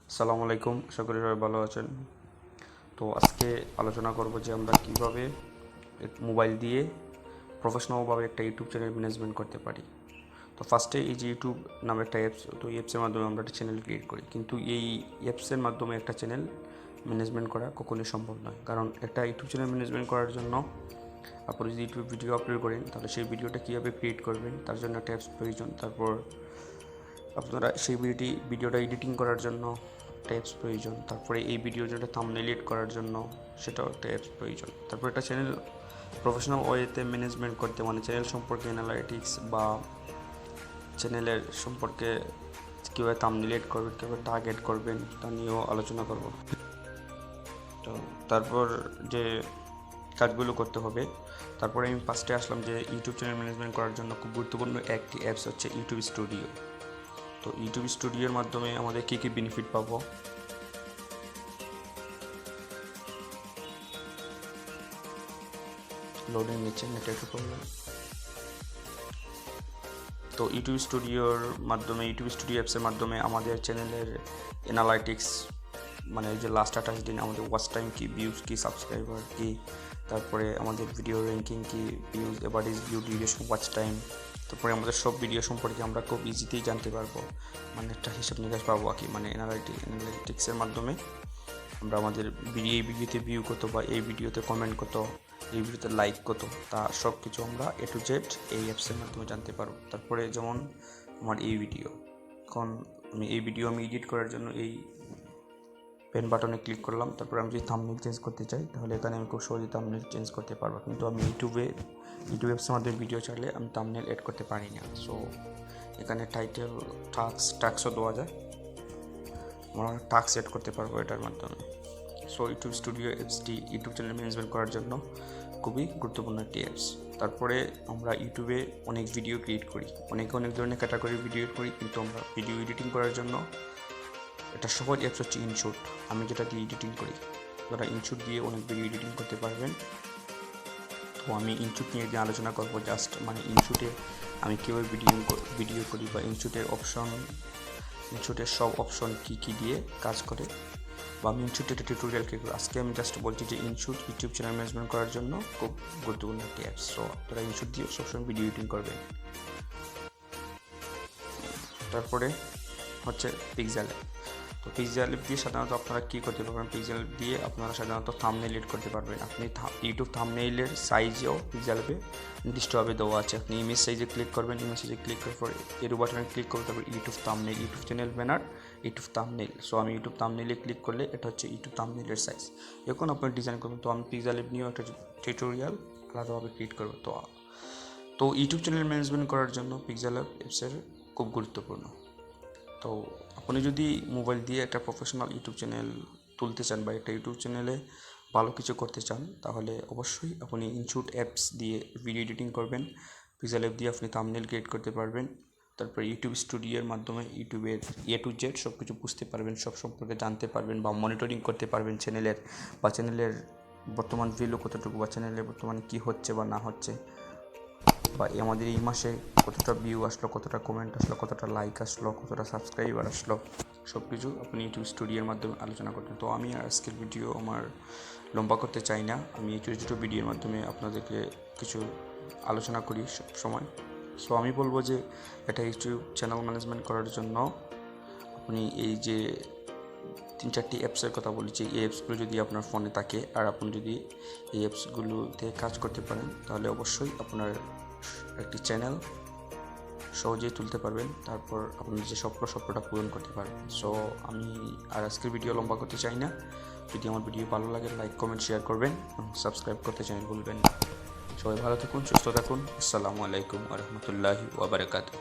আসসালামু আলাইকুম, আশা করি সবাই ভালো আছেন। তো আজকে আলোচনা করব যে আমরা কিভাবে মোবাইল দিয়ে প্রফেশনালভাবে একটা ইউটিউব চ্যানেল ম্যানেজমেন্ট করতে পারি। তো ফার্স্টে এই যে ইউটিউব নামে একটা অ্যাপস, তো এই অ্যাপসের মাধ্যমে আমরা একটা চ্যানেল ক্রিয়েট করি, কিন্তু এই অ্যাপসের মাধ্যমে একটা চ্যানেল ম্যানেজমেন্ট করা কখনোই সম্ভব নয়। কারণ একটা ইউটিউব চ্যানেল ম্যানেজমেন্ট করার জন্য আপনি যদি ইউটিউব ভিডিও আপলোড করেন, তাহলে সেই ভিডিওটা কীভাবে ক্রিয়েট করবেন তার জন্য একটা অ্যাপস প্রয়োজন। তারপর আপনারা সেই ভিডিওটা এডিটিং করার জন্য একটা অ্যাপস প্রয়োজন। তারপরে এই ভিডিওর জন্য থাম্বনেল এড করার জন্য সেটাও একটা অ্যাপস প্রয়োজন। তারপর একটা চ্যানেল প্রফেশনাল ওয়েতে ম্যানেজমেন্ট করতে, মানে চ্যানেল সম্পর্কে অ্যানালাইটিক্স বা চ্যানেলের সম্পর্কে কীভাবে থাম্বনেল এড করবেন, কীভাবে টার্গেট করবেন তা নিয়েও আলোচনা করব। তো তারপর যে কাজগুলো করতে হবে, তারপরে আমি ফার্স্টে আসলাম যে ইউটিউব চ্যানেল ম্যানেজমেন্ট করার জন্য খুব গুরুত্বপূর্ণ একটি অ্যাপস হচ্ছে ইউটিউব স্টুডিও। তো ইউটিউব স্টুডিওর মাধ্যমে আমাদের কী কী বেনিফিট পাবো, লোডিং নিচ্ছে নেটওয়ার্ক প্রবলেম। তো ইউটিউব স্টুডিও অ্যাপসের মাধ্যমে আমাদের চ্যানেলের অ্যানালাইটিক্স, মানে যে লাস্ট 28 দিন আমাদের ওয়াচ টাইম কী, ভিউজ কী, সাবস্ক্রাইবার কী, তারপরে আমাদের ভিডিও র্যাঙ্কিং কী, views, average view, duration, watch time, তারপরে আমাদের সব ভিডিও সম্পর্কে আমরা খুব ইজিতেই জানতে পারবো, মানে একটা হিসাব নিকাশ পাবো আর কি। মানে অ্যানালাইটিক্সের মাধ্যমে আমরা আমাদের এই ভিডিওতে ভিউ কত, বা এই ভিডিওতে কমেন্ট কত, এই ভিডিওতে লাইক কত, তা সব কিছু আমরা A to Z এই অ্যাপসের মাধ্যমে জানতে পারবো। তারপরে যেমন আমার এই ভিডিও, এখন এই ভিডিও আমি এডিট করার জন্য এই পেন বাটনে ক্লিক করলাম। তারপরে আমি যদি থাম্বনেল চেঞ্জ করতে চাই, তাহলে এখানে আমি খুব সহজে থাম্বনেল চেঞ্জ করতে পারবো, কিন্তু আমি ইউটিউব অ্যাপসের মাধ্যমে ভিডিও চাইলে আমি থাম্বনেল এড করতে পারি না। সো এখানে টাইটেল, টাস্কও দেওয়া যায়, আমরা টাস্ক এড করতে পারবো এটার মাধ্যমে। সো ইউটিউব স্টুডিও অ্যাপসটি ইউটিউব চ্যানেল ম্যানেজমেন্ট করার জন্য খুবই গুরুত্বপূর্ণ একটি অ্যাপস। তারপরে আমরা ইউটিউবে অনেক ভিডিও ক্রিয়েট করি, অনেক ধরনের ক্যাটাগরি ভিডিও করি, কিন্তু আমরা ভিডিও এডিটিং করার জন্য একটা সহজ অ্যাপস হচ্ছে ইনশুট। আমি যেটা দিয়ে এডিটিং করি, আপনারা ইনশুট দিয়ে অনেক ভিডিও এডিটিং করতে পারবেন। তো আমি ইনশুট নিয়ে যে আলোচনা করবো, জাস্ট মানে ইনশুটে আমি কীভাবে ভিডিও করি, বা ইনশুটের সব অপশন কী কী দিয়ে কাজ করে, বা আমি ইনশুটের টিউটোরিয়াল কী করি। আজকে আমি জাস্ট বলছি যে ইনশুট ইউটিউব চ্যানেল ম্যানেজমেন্ট করার জন্য খুব গুরুত্বপূর্ণ একটি অ্যাপস। সো আপনারা ইনশুট দিয়ে সবসময় ভিডিও এডিটিং করবেন। তারপরে হচ্ছে পিক্সেল অ্যাপ। তো পিক্সেল অ্যাপ দিয়ে সাধারণত আপনারা কী করতে পারবেন, পিক্সেল অ্যাপ দিয়ে আপনারা সাধারণত থাম্বনেল এড করতে পারবেন। আপনি ইউটিউব থাম্বনেইলের সাইজেও পিক্সেল অ্যাপে নির্দিষ্টভাবে দেওয়া আছে। আপনি ইমেজ সাইজে ক্লিক করবেন, ইমেজ সাইজে ক্লিক করার পর এরো বাটনে ক্লিক করবেন, তারপর YouTube thumbnail, YouTube channel banner, YouTube thumbnail. So আমি ইউটিউব থাম্বনেইলে ক্লিক করলে এটা হচ্ছে ইউটিউব থাম্বনেইলের সাইজ। এখন আপনি ডিজাইন করবেন। তো আমি পিক্সেল অ্যাপ নিয়েও একটা টিউটোরিয়াল আলাদাভাবে ক্রিয়েট করবো। তো ইউটিউব চ্যানেল ম্যানেজমেন্ট করার জন্য পিক্সেল অ্যাপসের খুব গুরুত্বপূর্ণ। তো আপনি যদি মোবাইল দিয়ে একটা প্রফেশনাল ইউটিউব চ্যানেল তুলতে চান, বা একটা ইউটিউব চ্যানেলে ভালো কিছু করতে চান, তাহলে অবশ্যই আপনি ইনশুট অ্যাপস দিয়ে ভিডিও এডিটিং করবেন। পিক্সেল অ্যাপ দিয়ে আপনি থাম্বনেল ক্রিয়েট করতে পারবেন। তারপর ইউটিউব স্টুডিওর মাধ্যমে ইউটিউবের A to Z সব কিছু বুঝতে পারবেন, সব সম্পর্কে জানতে পারবেন, বা মনিটরিং করতে পারবেন চ্যানেলের বর্তমান ভ্যালু কতটুকু, বা চ্যানেলের বর্তমানে কী হচ্ছে বা না হচ্ছে, বা আমাদের এই মাসে কতটা ভিউ আসলো, কতটা কমেন্ট আসলো, কতটা লাইক আসলো, কতটা সাবস্ক্রাইবার আসলো, সব কিছু আপনি ইউটিউব স্টুডিওর মাধ্যমে আলোচনা করতেন। তো আমি আজকের ভিডিও আমার লম্বা করতে চাই না, আমি এই ছোটো ছোটো ভিডিওর মাধ্যমে আপনাদেরকে কিছু আলোচনা করি সব সময়। সো আমি বলবো যে এটা ইউটিউব চ্যানেল ম্যানেজমেন্ট করার জন্য আপনি এই যে 3-4টি অ্যাপসের কথা বলেছি, এই অ্যাপসগুলো যদি আপনার ফোনে থাকে, আর আপনি যদি এই অ্যাপসগুলোতে কাজ করতে পারেন, তাহলে অবশ্যই আপনার একটি চ্যানেল সহজেই তুলতে পারবেন। তারপর আপনার যে স্বপ্নটা পূরণ করতে পারবেন। সো আমি আর আজকের ভিডিও লম্বা করতে চাই না। যদি আমার ভিডিও ভালো লাগে, লাইক, কমেন্ট, শেয়ার করবেন এবং সাবস্ক্রাইব করতে চ্যানেল ভুলবেন না। সবাই ভালো থাকুন, সুস্থ থাকুন। আসসালামু আলাইকুম ওয়া রাহমাতুল্লাহি ওয়া বারাকাতুহু।